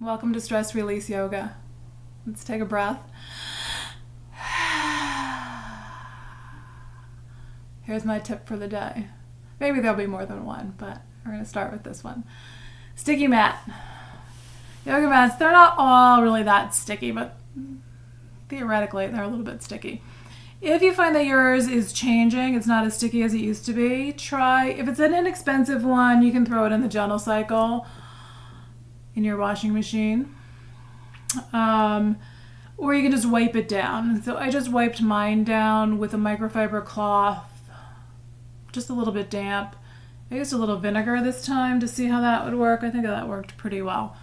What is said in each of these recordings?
Welcome to Stress Release Yoga. Let's take a breath. Here's my tip for the day. Maybe there'll be more than one, but we're going to start with this one. Sticky mat. Yoga mats, they're not all really that sticky, but theoretically they're a little bit sticky. If you find that yours is changing, it's not as sticky as it used to be, if it's an inexpensive one, you can throw it in the Gentle Cycle in your washing machine. Or you can just wipe it down. So I just wiped mine down with a microfiber cloth, just a little bit damp. I used a little vinegar this time to see how that would work. I think that worked pretty well.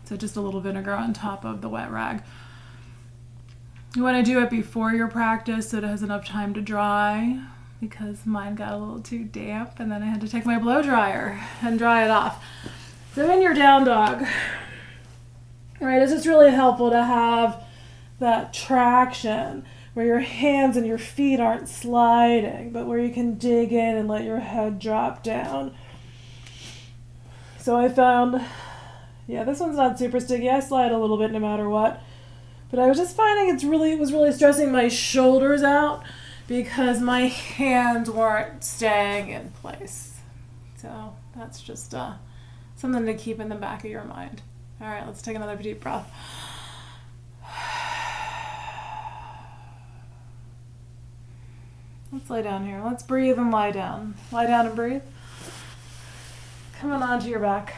So just a little vinegar on top of the wet rag. You want to do it before your practice so it has enough time to dry, because mine got a little too damp and then I had to take my blow dryer and dry it off. So in your down dog, right, it's just really helpful to have that traction where your hands and your feet aren't sliding, but where you can dig in and let your head drop down. So I found, this one's not super sticky. I slide a little bit no matter what. But I was just finding it was really stressing my shoulders out because my hands weren't staying in place. So that's just something to keep in the back of your mind. All right, let's take another deep breath. Let's lay down here. Let's breathe and lie down. Lie down and breathe. Come on onto your back.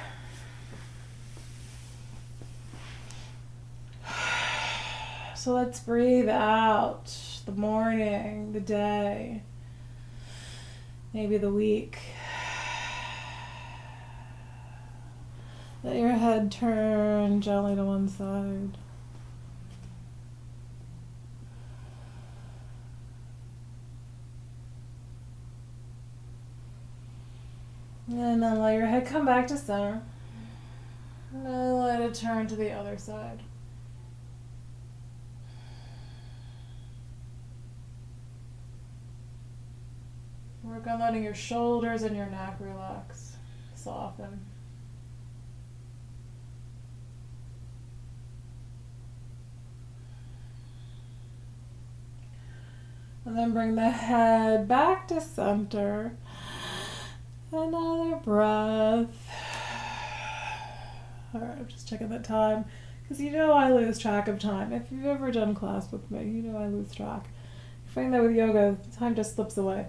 So let's breathe out the morning, the day, maybe the week. Let your head turn gently to one side. And then let your head come back to center. And then let it turn to the other side. Work on letting your shoulders and your neck relax, soften. And then bring the head back to center. Another breath. All right, I'm just checking the time, because I lose track of time. If you've ever done class with me, I lose track. You find that with yoga, time just slips away.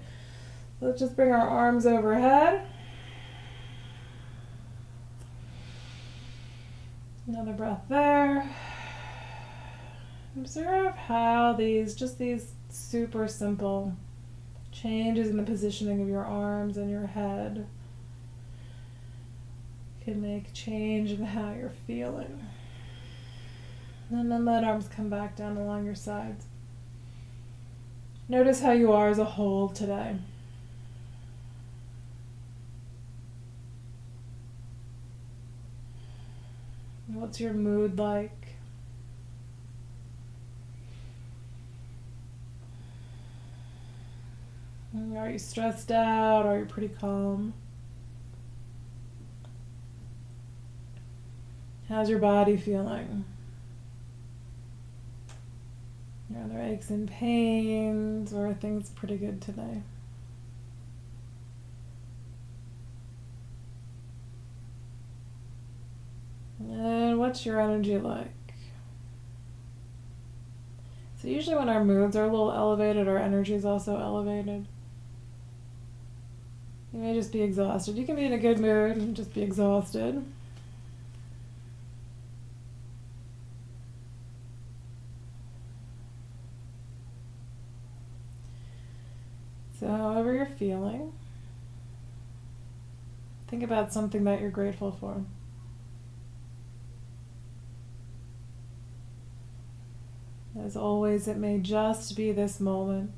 Let's just bring our arms overhead. Another breath there. Observe how these super simple changes in the positioning of your arms and your head can make change in how you're feeling. And then let arms come back down along your sides. Notice how you are as a whole today. What's your mood like? Are you stressed out? Are you pretty calm? How's your body feeling? Are there aches and pains, or are things pretty good today? And what's your energy like? So usually when our moods are a little elevated, our energy is also elevated. You may just be exhausted. You can be in a good mood and just be exhausted. So however you're feeling, think about something that you're grateful for. As always, it may just be this moment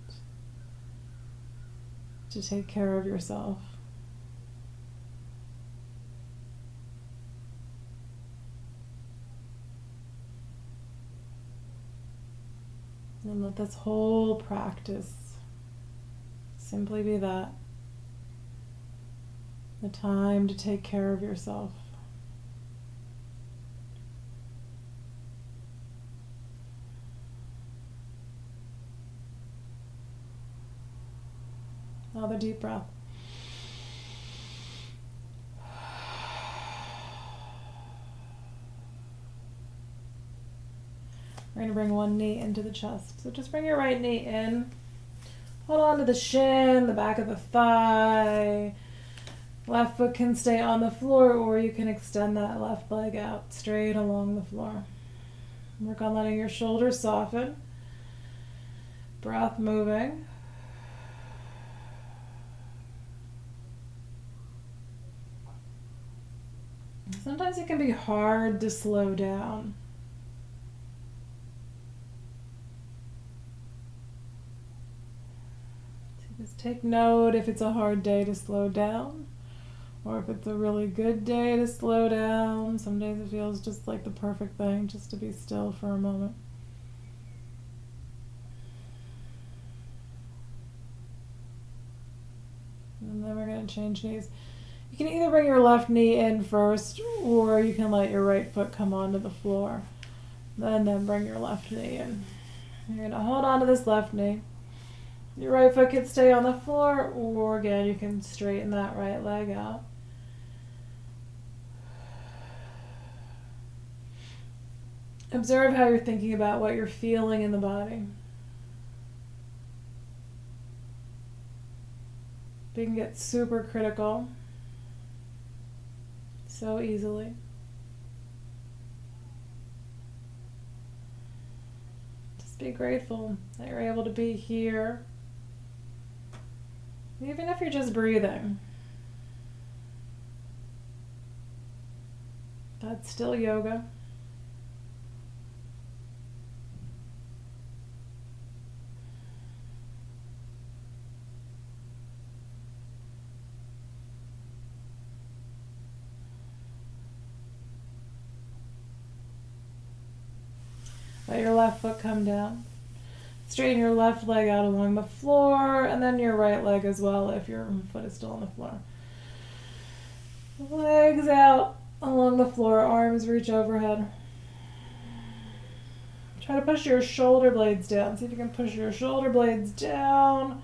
to take care of yourself. And let this whole practice simply be that. The time to take care of yourself. Another deep breath. We're going to bring one knee into the chest. So just bring your right knee in. Hold on to the shin, the back of the thigh. Left foot can stay on the floor, or you can extend that left leg out straight along the floor. Work on letting your shoulders soften. Breath moving. Sometimes it can be hard to slow down. So just take note if it's a hard day to slow down, or if it's a really good day to slow down. Some days it feels just like the perfect thing just to be still for a moment. And then we're going to change knees. You can either bring your left knee in first, or you can let your right foot come onto the floor. Then bring your left knee in. You're going to hold on to this left knee. Your right foot can stay on the floor, or again, you can straighten that right leg out. Observe how you're thinking about what you're feeling in the body. We can get super critical so easily. Just be grateful that you're able to be here, even if you're just breathing. That's still yoga. Let your left foot come down. Straighten your left leg out along the floor, and then your right leg as well if your foot is still on the floor. Legs out along the floor, arms reach overhead. Try to push your shoulder blades down. See if you can push your shoulder blades down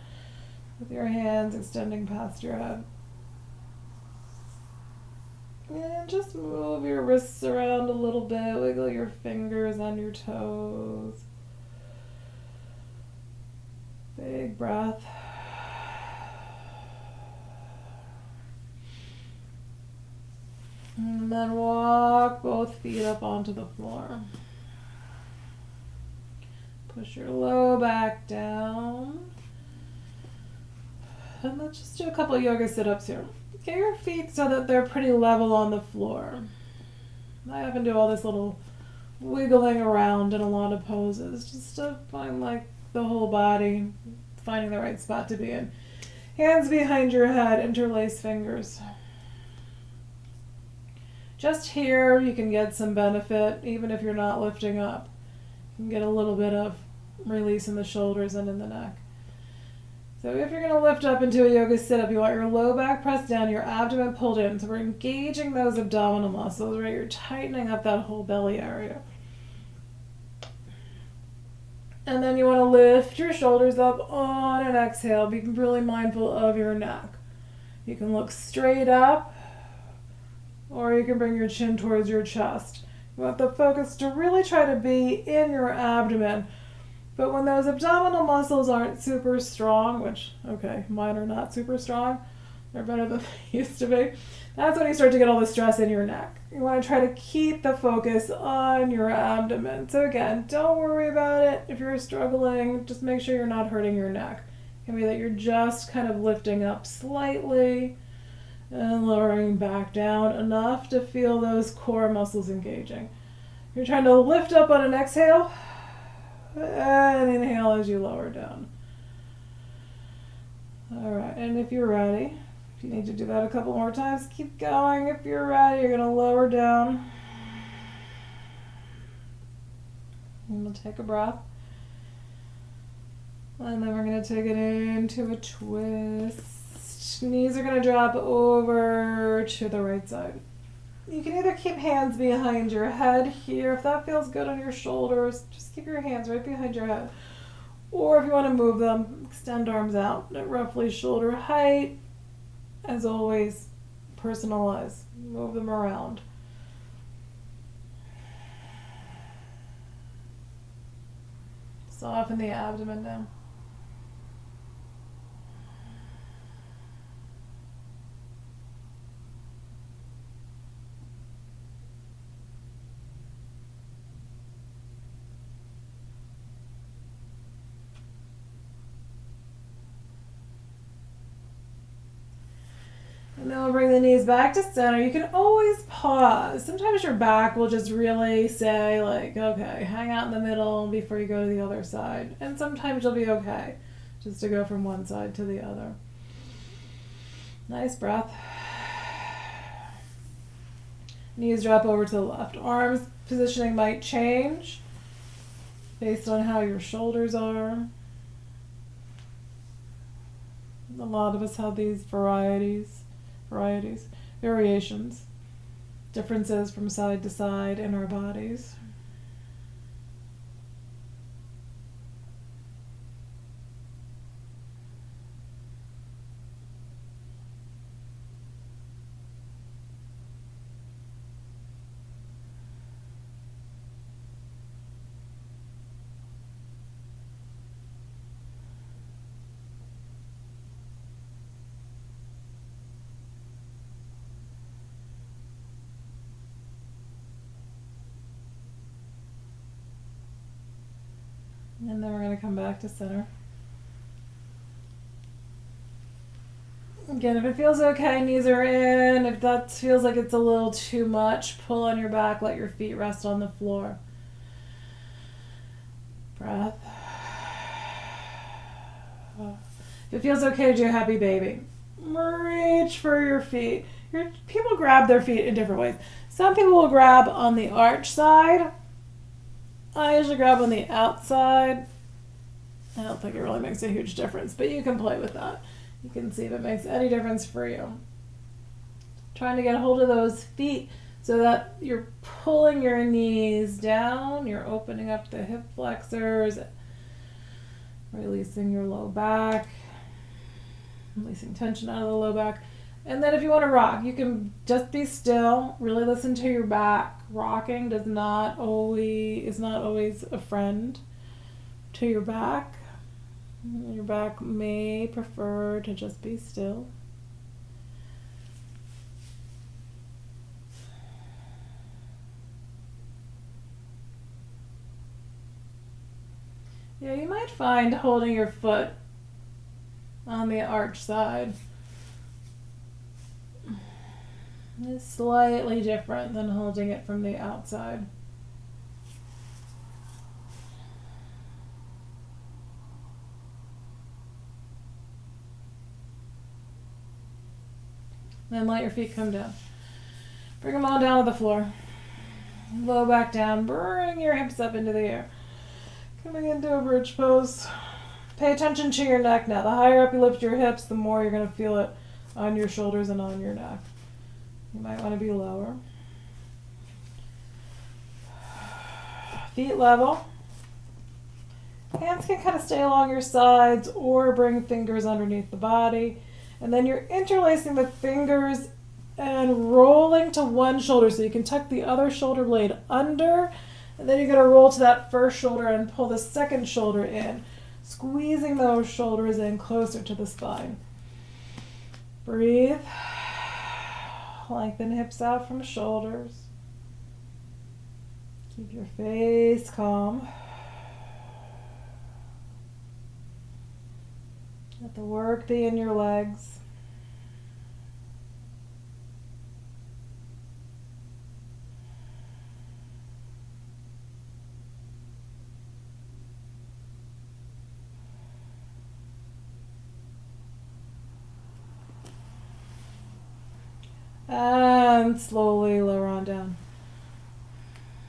with your hands extending past your head. And just move your wrists around a little bit, wiggle your fingers and your toes. Big breath. And then walk both feet up onto the floor. Push your low back down. And let's just do a couple of yoga sit-ups here. Get your feet so that they're pretty level on the floor. I often do all this little wiggling around in a lot of poses just to find like the whole body, finding the right spot to be in. Hands behind your head, interlace fingers. Just here you can get some benefit even if you're not lifting up. You can get a little bit of release in the shoulders and in the neck. So if you're going to lift up into a yoga sit-up, you want your low back pressed down, your abdomen pulled in. So we're engaging those abdominal muscles, right? You're tightening up that whole belly area. And then you want to lift your shoulders up on an exhale. Be really mindful of your neck. You can look straight up, or you can bring your chin towards your chest. You want the focus to really try to be in your abdomen. But when those abdominal muscles aren't super strong, which, okay, mine are not super strong, they're better than they used to be, that's when you start to get all the stress in your neck. You want to try to keep the focus on your abdomen. So again, don't worry about it. If you're struggling, just make sure you're not hurting your neck. It can be that you're just kind of lifting up slightly and lowering back down enough to feel those core muscles engaging. You're trying to lift up on an exhale, and inhale as you lower down. All right, and if you're ready, if you need to do that a couple more times, keep going. If you're ready, you're going to lower down. And we'll take a breath. And then we're going to take it into a twist. Knees are going to drop over to the right side. You can either keep hands behind your head here, if that feels good on your shoulders, just keep your hands right behind your head. Or if you want to move them, extend arms out at roughly shoulder height. As always, personalize. Move them around. Soften the abdomen now. And then we'll bring the knees back to center. You can always pause. Sometimes your back will just really say, like, okay, hang out in the middle before you go to the other side. And sometimes you'll be okay just to go from one side to the other. Nice breath. Knees drop over to the left. Arms positioning might change based on how your shoulders are. A lot of us have these variations, differences from side to side in our bodies. And then we're going to come back to center. Again, if it feels okay, knees are in. If that feels like it's a little too much, pull on your back, let your feet rest on the floor. Breath. If it feels okay to do a happy baby, reach for your feet. People grab their feet in different ways. Some people will grab on the arch side. I usually grab on the outside. I don't think it really makes a huge difference, but you can play with that. You can see if it makes any difference for you. Trying to get a hold of those feet so that you're pulling your knees down, you're opening up the hip flexors, releasing your low back, releasing tension out of the low back. And then if you want to rock, you can just be still, really listen to your back. Rocking is not always a friend to your back. Your back may prefer to just be still. Yeah, you might find holding your foot on the arch side is slightly different than holding it from the outside. Then let your feet come down. Bring them all down to the floor. Low back down. Bring your hips up into the air. Coming into a bridge pose. Pay attention to your neck now. The higher up you lift your hips, the more you're going to feel it on your shoulders and on your neck. You might want to be lower. Feet level. Hands can kind of stay along your sides or bring fingers underneath the body. And then you're interlacing the fingers and rolling to one shoulder so you can tuck the other shoulder blade under. And then you're going to roll to that first shoulder and pull the second shoulder in, squeezing those shoulders in closer to the spine. Breathe. Lengthen hips out from shoulders. Keep your face calm. Let the work be in your legs. And slowly lower on down.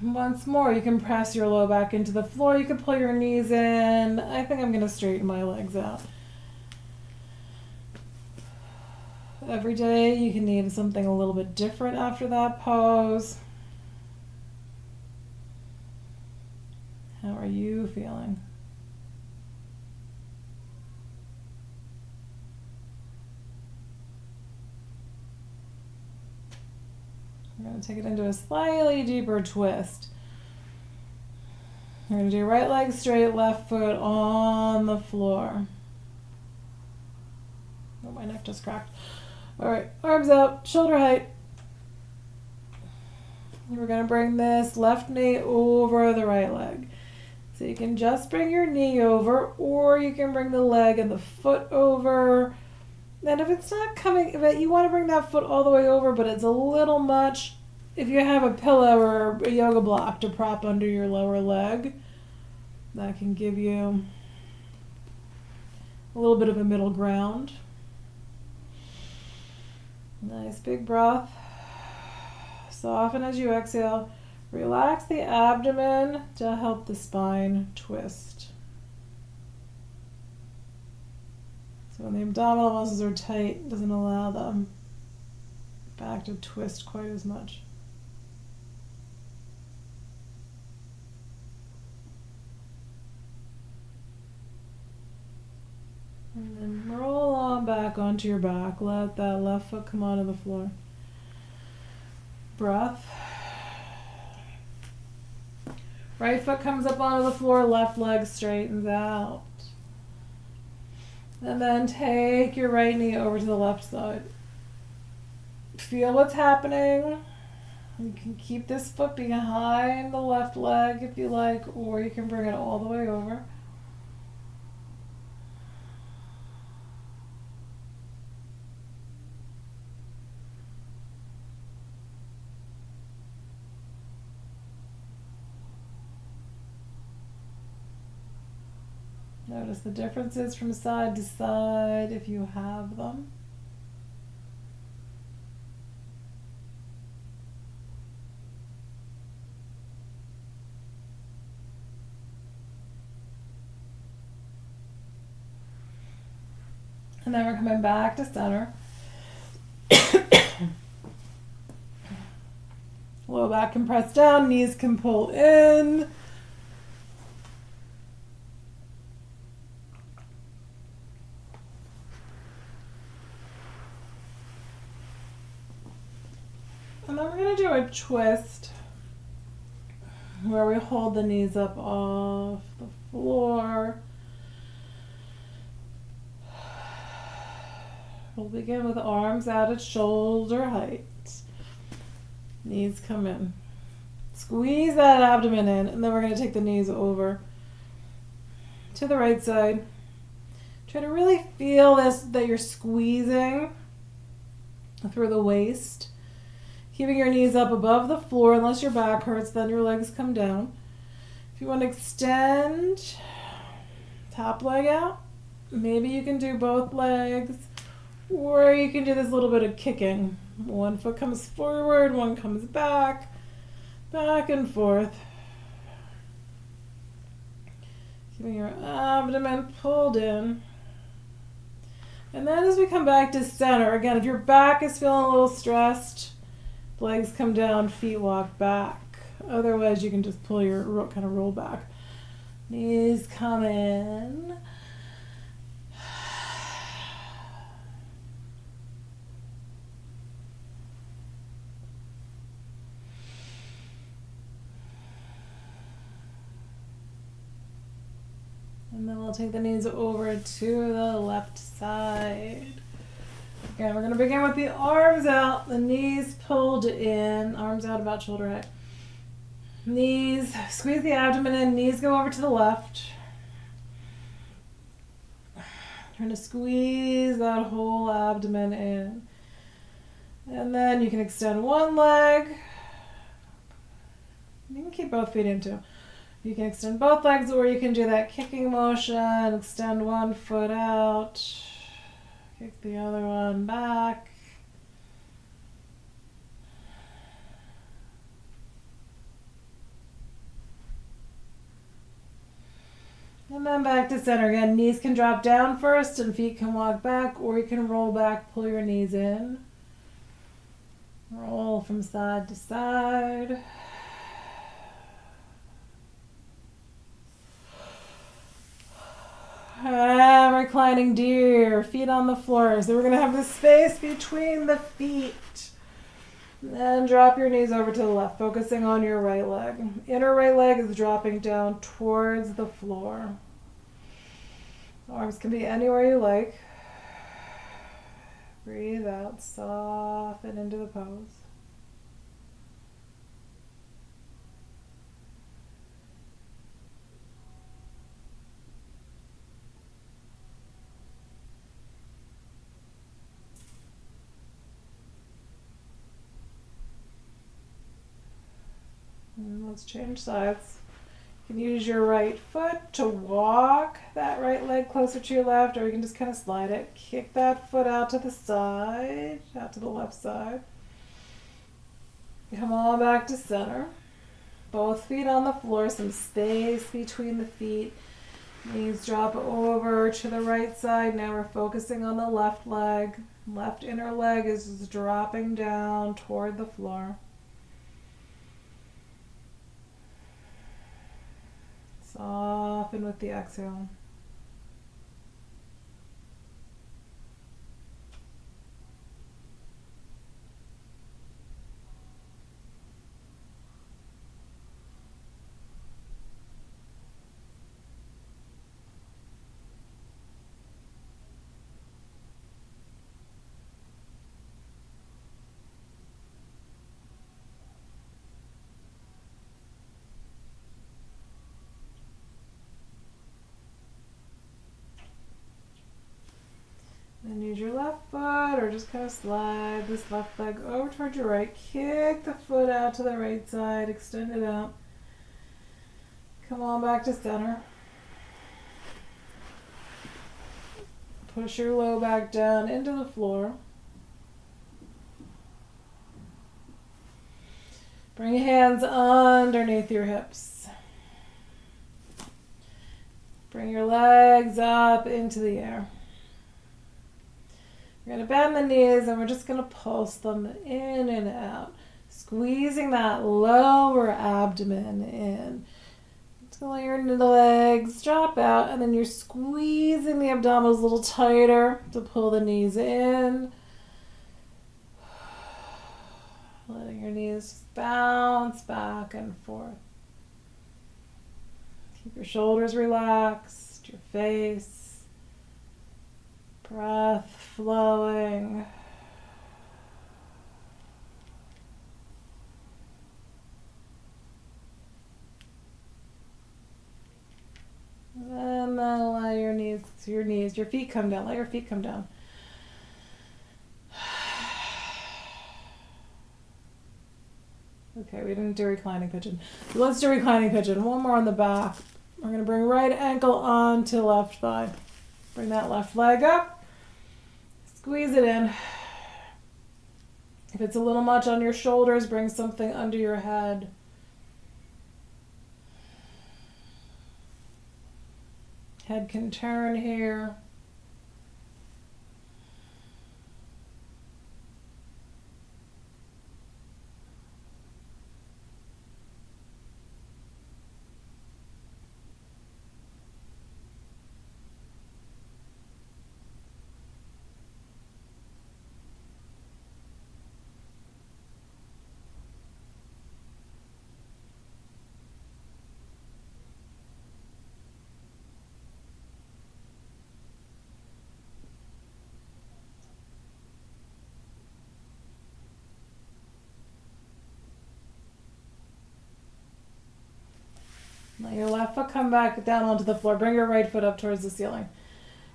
Once more, you can press your low back into the floor. You can pull your knees in. I think I'm going to straighten my legs out. Every day you can need something a little bit different after that pose. How are you feeling? We're going to take it into a slightly deeper twist. We're going to do right leg straight, left foot on the floor. Oh, my neck just cracked. All right, arms out, shoulder height. We're going to bring this left knee over the right leg. So you can just bring your knee over, or you can bring the leg and the foot over. And if it's not coming, if you want to bring that foot all the way over, but it's a little much, if you have a pillow or a yoga block to prop under your lower leg, that can give you a little bit of a middle ground. Nice big breath. Soften as you exhale. Relax the abdomen to help the spine twist. So when the abdominal muscles are tight, it doesn't allow them back to twist quite as much. And then roll on back onto your back. Let that left foot come onto the floor. Breath. Right foot comes up onto the floor, left leg straightens out. And then take your right knee over to the left side. Feel what's happening. You can keep this foot behind the left leg if you like, or you can bring it all the way over. Notice the differences from side to side if you have them. And then we're coming back to center. Low back can press down, knees can pull in. And then we're going to do a twist where we hold the knees up off the floor. We'll begin with arms out at shoulder height. Knees come in. Squeeze that abdomen in, and then we're going to take the knees over to the right side. Try to really feel this, that you're squeezing through the waist. Keeping your knees up above the floor, unless your back hurts, then your legs come down. If you want to extend, top leg out, maybe you can do both legs, or you can do this little bit of kicking. One foot comes forward, one comes back, back and forth. Keeping your abdomen pulled in. And then as we come back to center, again, if your back is feeling a little stressed, legs come down, feet walk back. Otherwise, you can just pull your, kind of roll back. Knees come in. And then we'll take the knees over to the left side. Again, we're going to begin with the arms out, the knees pulled in, arms out about shoulder height. Knees, squeeze the abdomen in, knees go over to the left. Trying to squeeze that whole abdomen in. And then you can extend one leg. You can keep both feet in too. You can extend both legs, or you can do that kicking motion, extend one foot out. Kick the other one back. And then back to center again. Knees can drop down first and feet can walk back, or you can roll back, pull your knees in. Roll from side to side. Reclining deer, feet on the floor. So we're going to have the space between the feet. Then drop your knees over to the left, focusing on your right leg. Inner right leg is dropping down towards the floor. Arms can be anywhere you like. Breathe out, soften into the pose. And let's change sides. You can use your right foot to walk that right leg closer to your left, or you can just kind of slide it. Kick that foot out to the side, out to the left side. Come on back to center. Both feet on the floor, some space between the feet. Knees drop over to the right side. Now we're focusing on the left leg. Left inner leg is just dropping down toward the floor. Soften with the exhale. Then use your left foot, or just kind of slide this left leg over towards your right. Kick the foot out to the right side, extend it out. Come on back to center. Push your low back down into the floor. Bring your hands underneath your hips. Bring your legs up into the air. We're going to bend the knees and we're just going to pulse them in and out, squeezing that lower abdomen in. Until your legs drop out, and then you're squeezing the abdominals a little tighter to pull the knees in. Letting your knees just bounce back and forth. Keep your shoulders relaxed, your face, breath flowing. And then allow your feet come down. Let your feet come down. Okay, we didn't do reclining pigeon. Let's do reclining pigeon. One more on the back. We're going to bring right ankle onto left thigh. Bring that left leg up. Squeeze it in. If it's a little much on your shoulders, bring something under your head. Head can turn here. Let your left foot come back down onto the floor. Bring your right foot up towards the ceiling.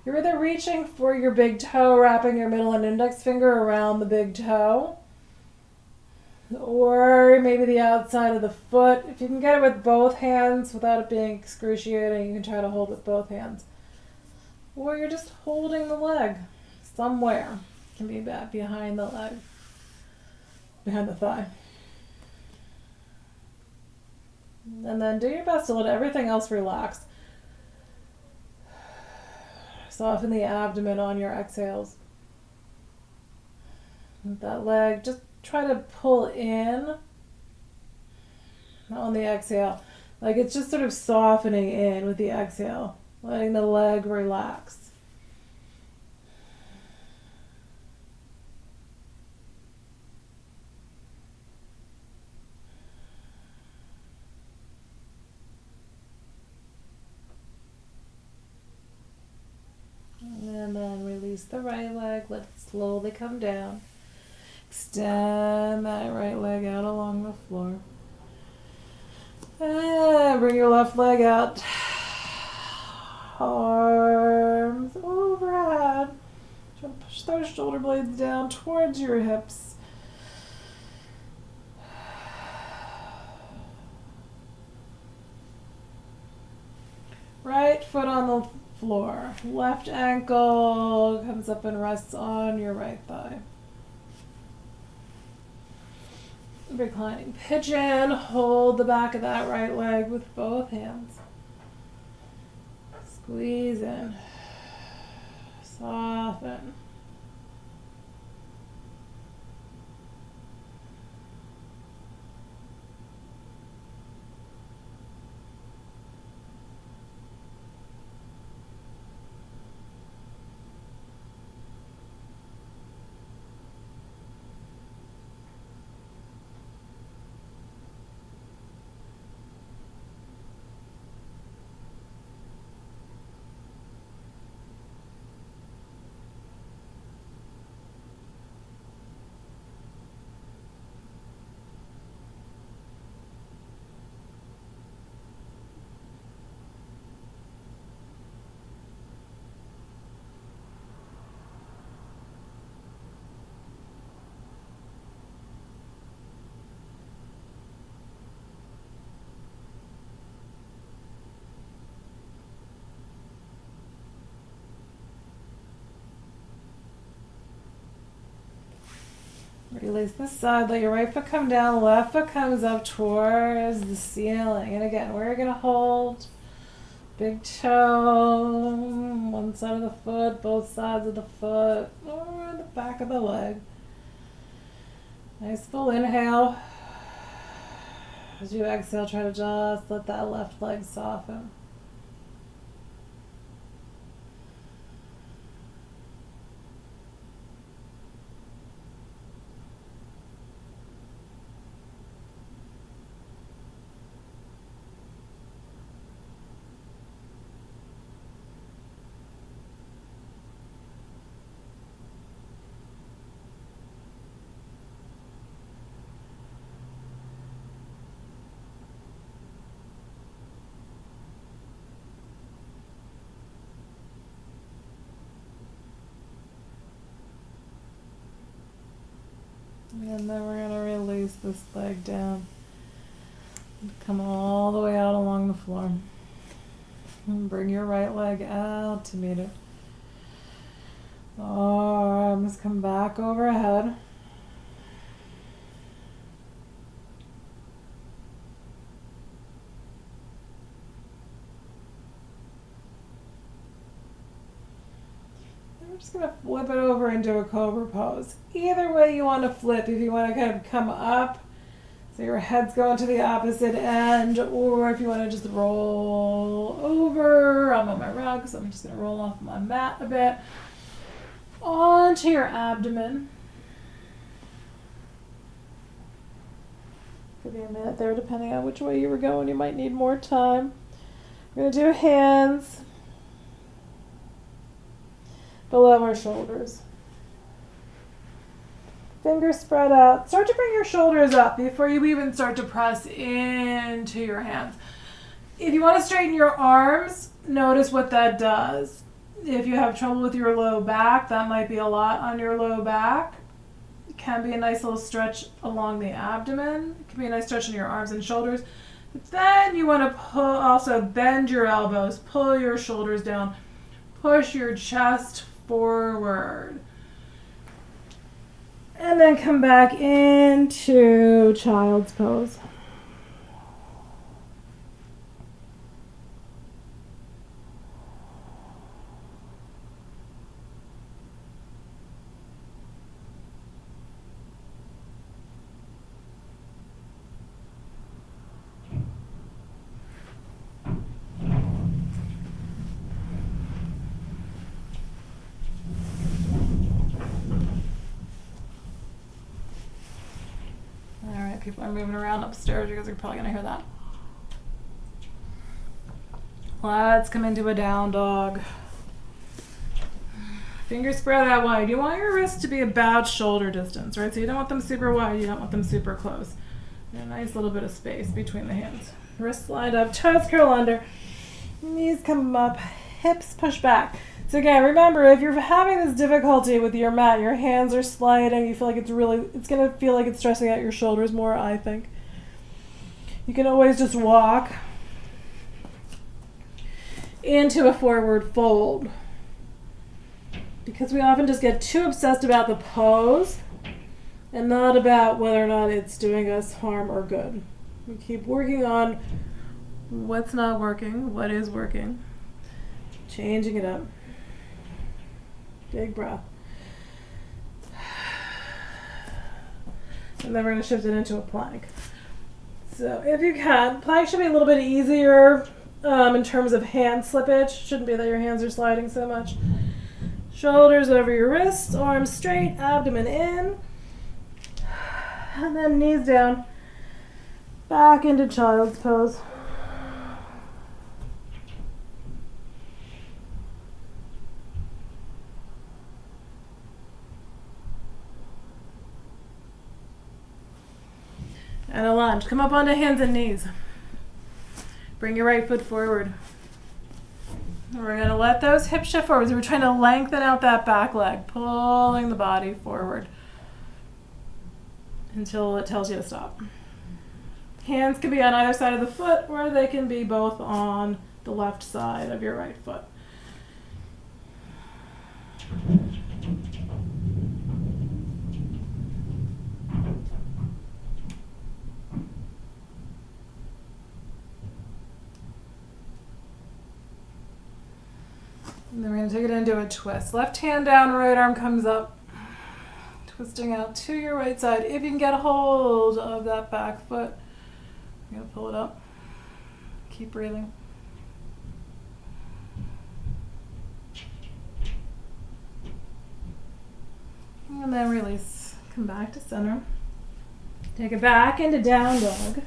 You're either reaching for your big toe, wrapping your middle and index finger around the big toe, or maybe the outside of the foot. If you can get it with both hands without it being excruciating, you can try to hold with both hands. Or you're just holding the leg somewhere. It can be back behind the leg, behind the thigh. And then do your best to let everything else relax. Soften the abdomen on your exhales. With that leg, just try to pull in on the exhale. Like it's just sort of softening in with the exhale, letting the leg relax. Release the right leg. Let it slowly come down. Extend that right leg out along the floor. And bring your left leg out. Arms overhead. Try to push those shoulder blades down towards your hips. Right foot on the floor. Left ankle comes up and rests on your right thigh. Reclining pigeon. Hold the back of that right leg with both hands. Squeeze in. Soften. Release this side, let your right foot come down, left foot comes up towards the ceiling. And again, we're going to hold big toe, one side of the foot, both sides of the foot, or the back of the leg. Nice full inhale. As you exhale, try to just let that left leg soften. And then we're going to release this leg down. Come all the way out along the floor. And bring your right leg out to meet it. Arms come back overhead. We're just going to flip it over into a cobra pose. Either way you want to flip, if you want to kind of come up, so your head's going to the opposite end, or if you want to just roll over. I'm on my rug, so I'm just going to roll off my mat a bit onto your abdomen. Could be a minute there, depending on which way you were going. You might need more time. We're going to do hands below our shoulders. Fingers spread out. Start to bring your shoulders up before you even start to press into your hands. If you want to straighten your arms, notice what that does. If you have trouble with your low back, that might be a lot on your low back. It can be a nice little stretch along the abdomen. It can be a nice stretch in your arms and shoulders. But then you want to also bend your elbows, pull your shoulders down, push your chest forward. And then come back into child's pose. People are moving around upstairs. You guys are probably going to hear that. Let's come into a down dog. Fingers spread out wide. You want your wrists to be about shoulder distance, right? So you don't want them super wide, you don't want them super close. And a nice little bit of space between the hands. Wrists slide up, toes curl under, knees come up, hips push back. So again, remember, if you're having this difficulty with your mat, your hands are sliding, you feel like it's going to feel like it's stressing out your shoulders more, I think. You can always just walk into a forward fold, because we often just get too obsessed about the pose and not about whether or not it's doing us harm or good. We keep working on what's not working, what is working, changing it up. Big breath. And then we're going to shift it into a plank. So if you can, plank should be a little bit easier in terms of hand slippage. Shouldn't be that your hands are sliding so much. Shoulders over your wrists, arms straight, abdomen in. And then knees down, back into child's pose. And a lunge. Come up onto hands and knees. Bring your right foot forward. We're going to let those hips shift forward. So we're trying to lengthen out that back leg, pulling the body forward until it tells you to stop. Hands can be on either side of the foot, or they can be both on the left side of your right foot. And then we're going to take it into a twist. Left hand down, right arm comes up. Twisting out to your right side. If you can get a hold of that back foot, you're going to pull it up. Keep breathing. And then release. Come back to center. Take it back into down dog.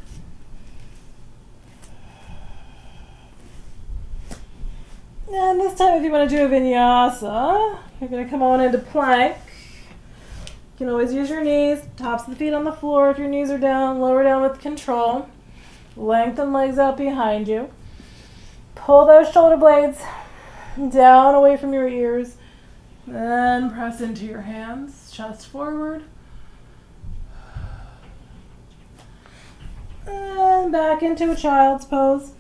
And this time, if you want to do a vinyasa, you're going to come on into plank. You can always use your knees, tops of the feet on the floor if your knees are down, lower down with control. Lengthen legs out behind you. Pull those shoulder blades down away from your ears. Then press into your hands, chest forward. And back into a child's pose.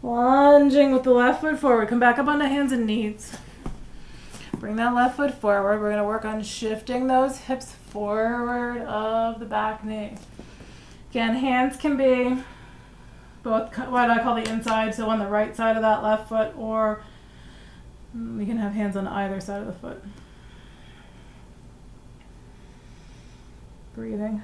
Lunging with the left foot forward. Come back up onto hands and knees. Bring that left foot forward. We're going to work on shifting those hips forward of the back knee. Again, hands can be both what I call the inside, so on the right side of that left foot, or we can have hands on either side of the foot. Breathing.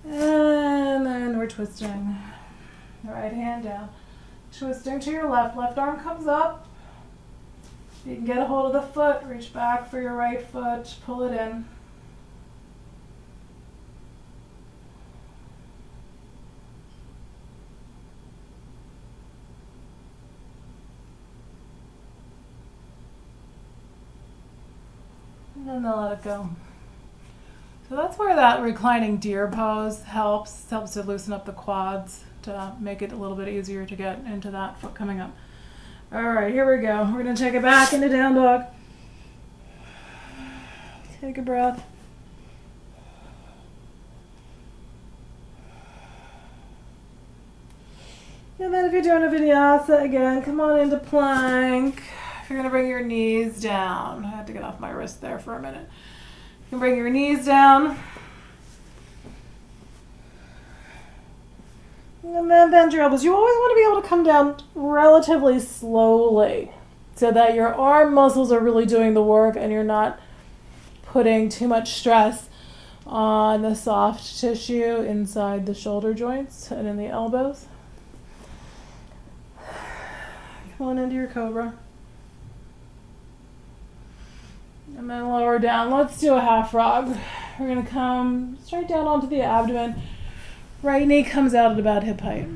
And then we're twisting. Right hand down. Twisting to your left. Left arm comes up. You can get a hold of the foot. Reach back for your right foot. Pull it in. And then let it go. So that's where that reclining deer pose helps to loosen up the quads, to make it a little bit easier to get into that foot coming up. All right, here we go. We're going to take it back into down dog. Take a breath. And then if you're doing a vinyasa, again, come on into plank. If you're going to bring your knees down. I had to get off my wrist there for a minute. You can bring your knees down. And then bend your elbows. You always want to be able to come down relatively slowly so that your arm muscles are really doing the work and you're not putting too much stress on the soft tissue inside the shoulder joints and in the elbows. Come on into your cobra. And then lower down. Let's do a half frog. We're going to come straight down onto the abdomen. Right knee comes out at about hip height.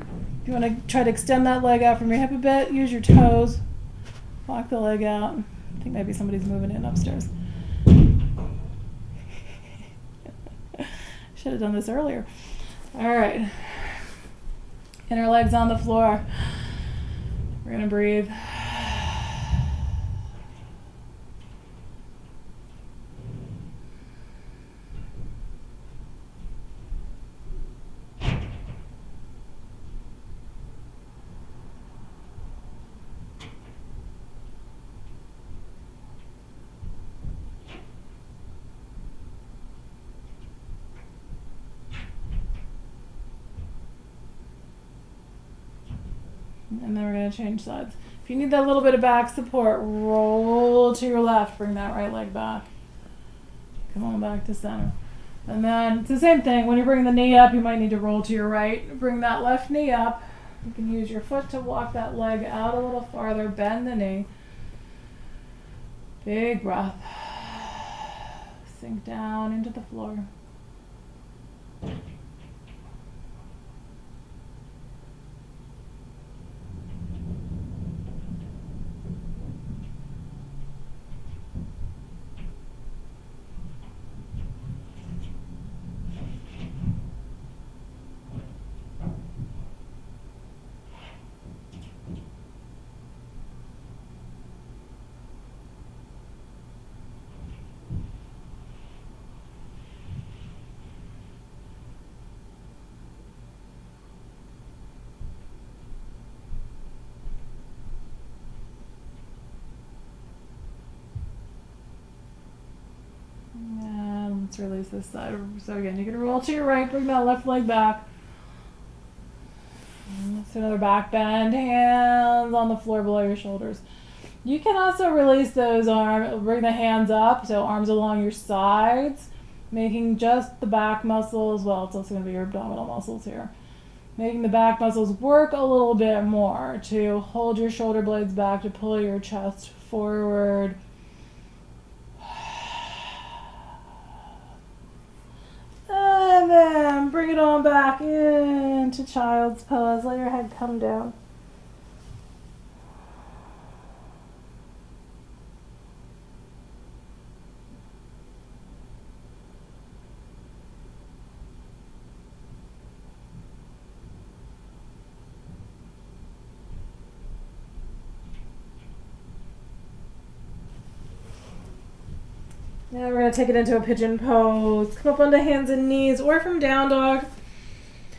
You want to try to extend that leg out from your hip a bit. Use your toes. Walk the leg out. I think maybe somebody's moving in upstairs. Should have done this earlier. All right. Inner legs on the floor. We're going to breathe. And then we're going to change sides. If you need that little bit of back support, roll to your left. Bring that right leg back. Come on back to center. And then it's the same thing. When you bring the knee up, you might need to roll to your right. Bring that left knee up. You can use your foot to walk that leg out a little farther. Bend the knee. Big breath. Sink down into the floor. And let's release this side. So again, you're going to roll to your right, bring that left leg back. And let's do another back bend, hands on the floor below your shoulders. You can also release those arms, bring the hands up, so arms along your sides, making just the back muscles, well, it's also going to be your abdominal muscles here. Making the back muscles work a little bit more to hold your shoulder blades back, to pull your chest forward. And then bring it on back into child's pose. Let your head come down. Now we're going to take it into a pigeon pose. Come up onto hands and knees or from down dog.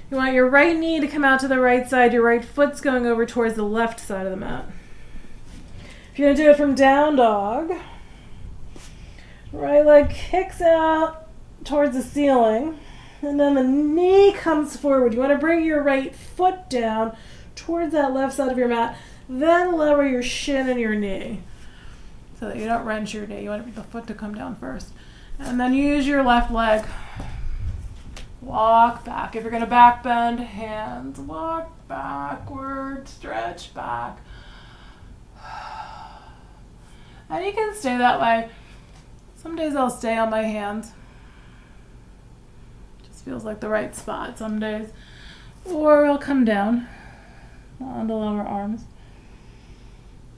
You want your right knee to come out to the right side. Your right foot's going over towards the left side of the mat. If you're going to do it from down dog, right leg kicks out towards the ceiling. And then the knee comes forward. You want to bring your right foot down towards that left side of your mat. Then lower your shin and your knee, so that you don't wrench your knee. You want the foot to come down first. And then use your left leg. Walk back. If you're going to back bend, hands. Walk backward, stretch back. And you can stay that way. Some days I'll stay on my hands. Just feels like the right spot some days. Or I'll come down on the lower arms.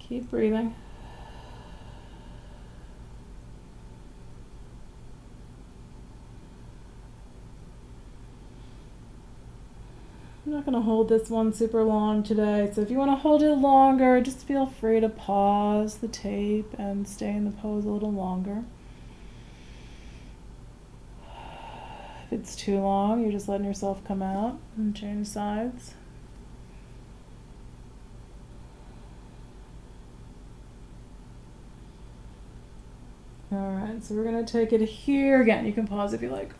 Keep breathing. I'm not going to hold this one super long today, so if you want to hold it longer, just feel free to pause the tape and stay in the pose a little longer. If it's too long, you're just letting yourself come out and change sides. Alright, so we're going to take it here. Again, you can pause if you like.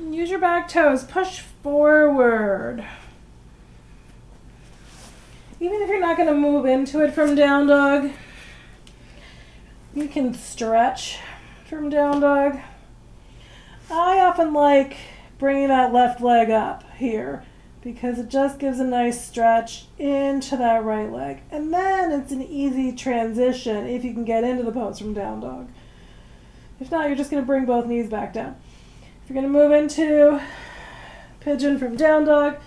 Use your back toes. Push forward. Even if you're not going to move into it from down dog, you can stretch from down dog. I often like bringing that left leg up here because it just gives a nice stretch into that right leg. And then it's an easy transition if you can get into the pose from down dog. If not, you're just going to bring both knees back down. If you're going to move into pigeon from down dog,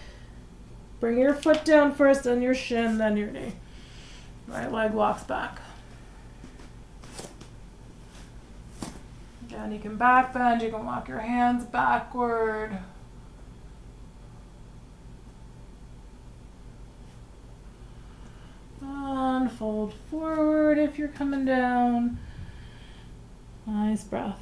bring your foot down first, then your shin, then your knee. Right leg walks back. Again, you can back bend, you can walk your hands backward. And fold forward if you're coming down. Nice breath.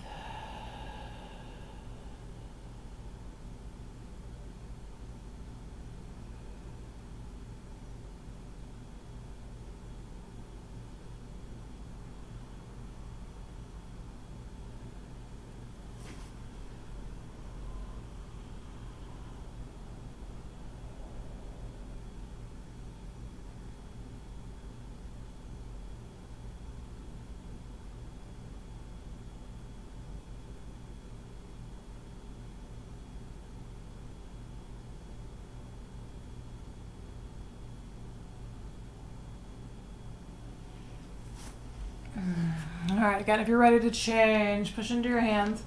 All right, again, if you're ready to change, push into your hands.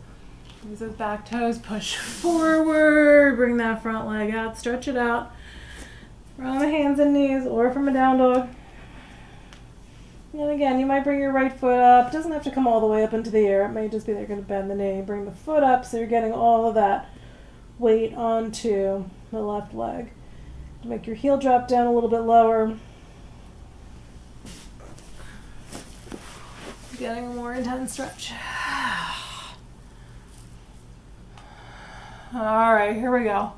Use those back toes, push forward, bring that front leg out, stretch it out. From the hands and knees or from a down dog. And again, you might bring your right foot up. It doesn't have to come all the way up into the air. It may just be that you're going to bend the knee. Bring the foot up so you're getting all of that weight onto the left leg. Make your heel drop down a little bit lower. Getting a more intense stretch. All right, here we go.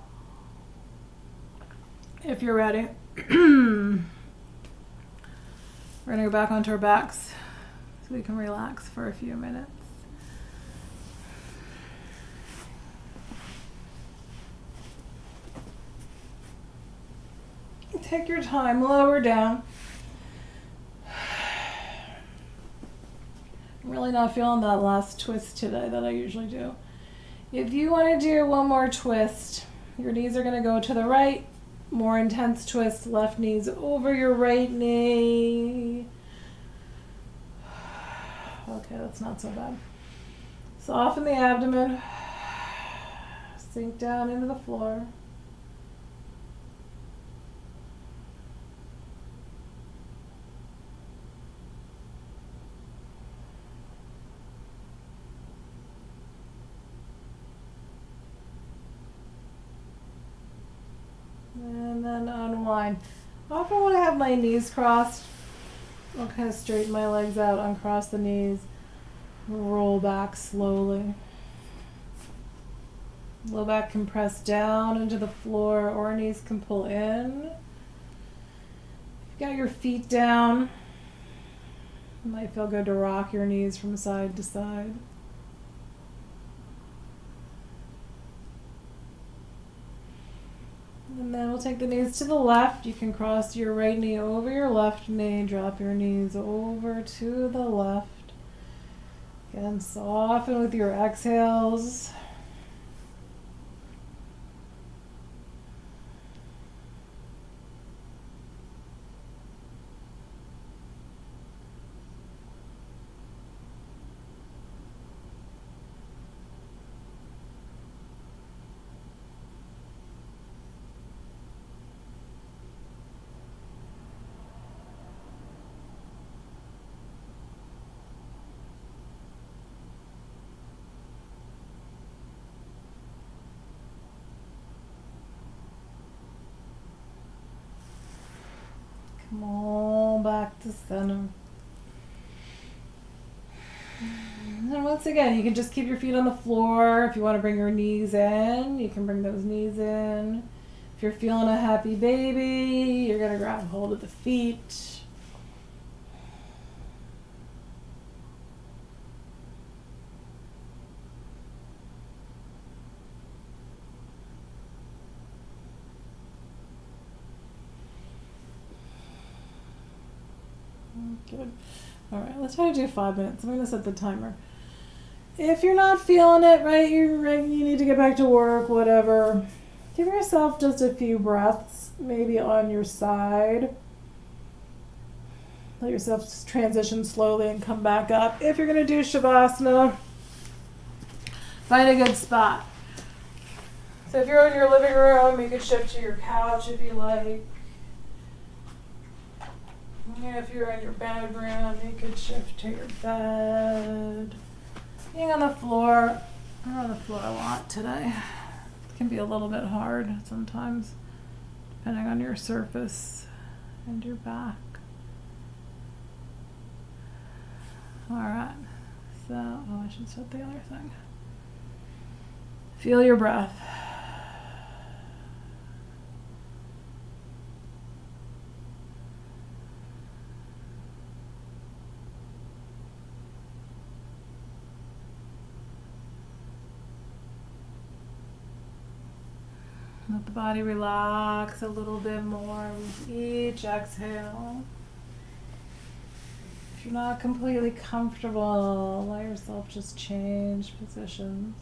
If you're ready, we're gonna go back onto our backs so we can relax for a few minutes. Take your time, lower down. I'm really not feeling that last twist today that I usually do. If you want to do one more twist, your knees are going to go to the right. More intense twist, left knees over your right knee. Okay, that's not so bad. Soften the abdomen. Sink down into the floor. And then unwind. Often when I have my knees crossed, I'll kind of straighten my legs out, uncross the knees, roll back slowly. Low back can press down into the floor or knees can pull in. You've got your feet down. It might feel good to rock your knees from side to side. And then we'll take the knees to the left. You can cross your right knee over your left knee. Drop your knees over to the left. Again, soften with your exhales. Come on back to center. And once again, you can just keep your feet on the floor. If you want to bring your knees in, you can bring those knees in. If you're feeling a happy baby, you're going to grab hold of the feet. Good. All right, let's try to do 5 minutes. I'm going to set the timer. If you're not feeling it, right, you need to get back to work, whatever. Give yourself just a few breaths, maybe on your side. Let yourself just transition slowly and come back up. If you're going to do Shavasana, find a good spot. So if you're in your living room, you can shift to your couch if you like. If you're in your bedroom, you could shift to your bed. Being on the floor, I'm on the floor a lot today. It can be a little bit hard sometimes, depending on your surface and your back. All right, so, I should set the other thing. Feel your breath. Let the body relax a little bit more with each exhale. If you're not completely comfortable, let yourself just change positions.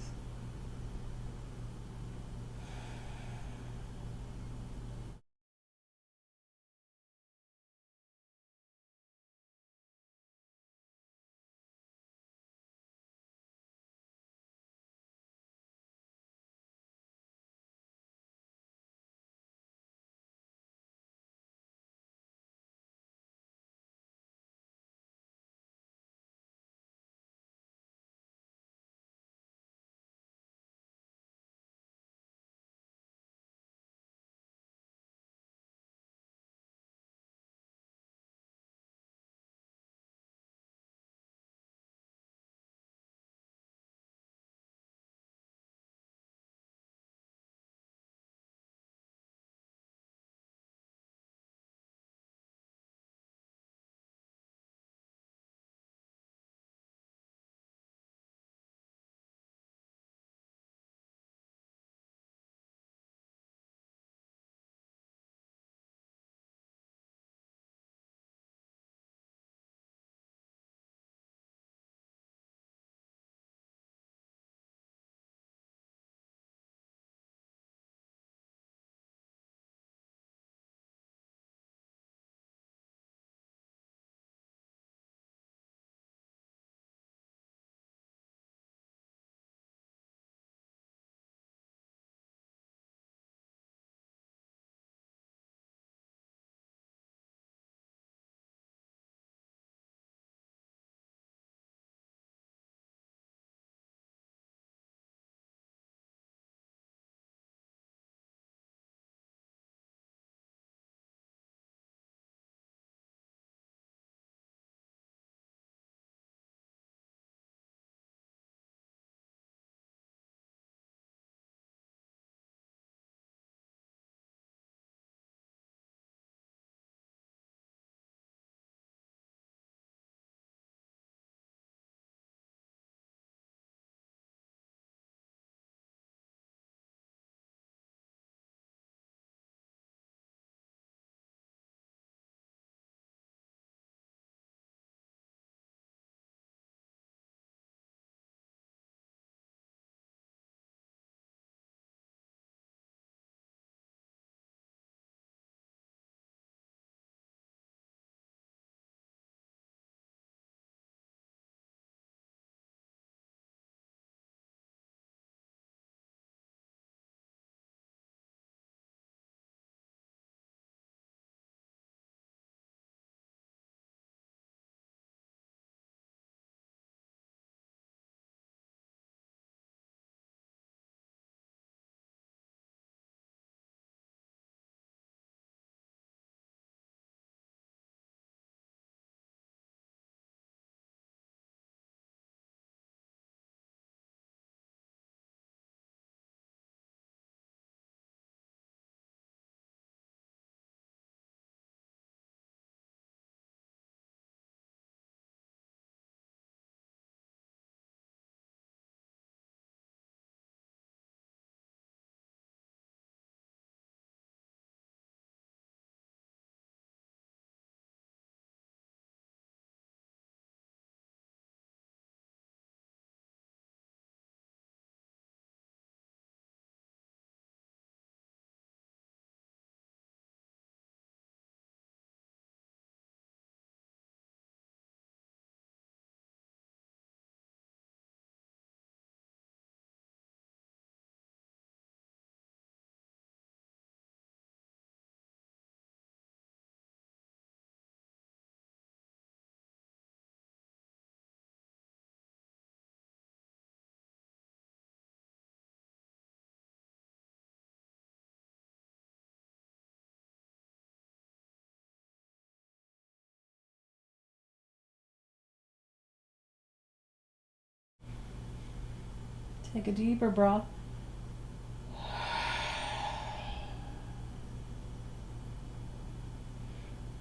Take a deeper breath.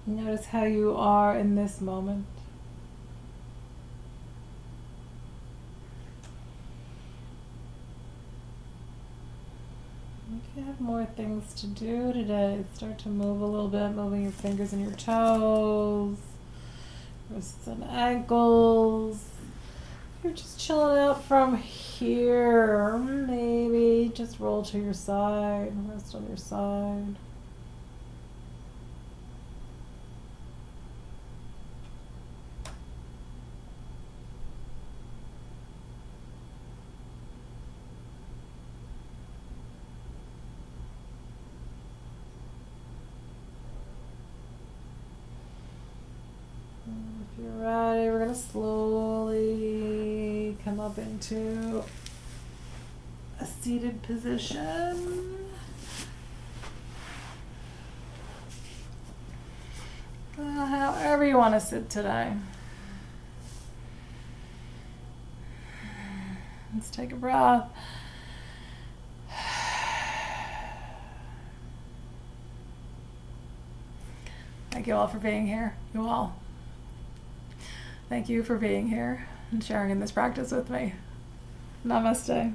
Notice how you are in this moment. If you have more things to do today, start to move a little bit, moving your fingers and your toes, wrists and ankles. If you're just chilling out from here, maybe just roll to your side, rest on your side. If you're ready, we're going to slowly come up into a seated position. However you want to sit today. Let's take a breath. Thank you all for being here. You all. Thank you for being here and sharing in this practice with me. Namaste.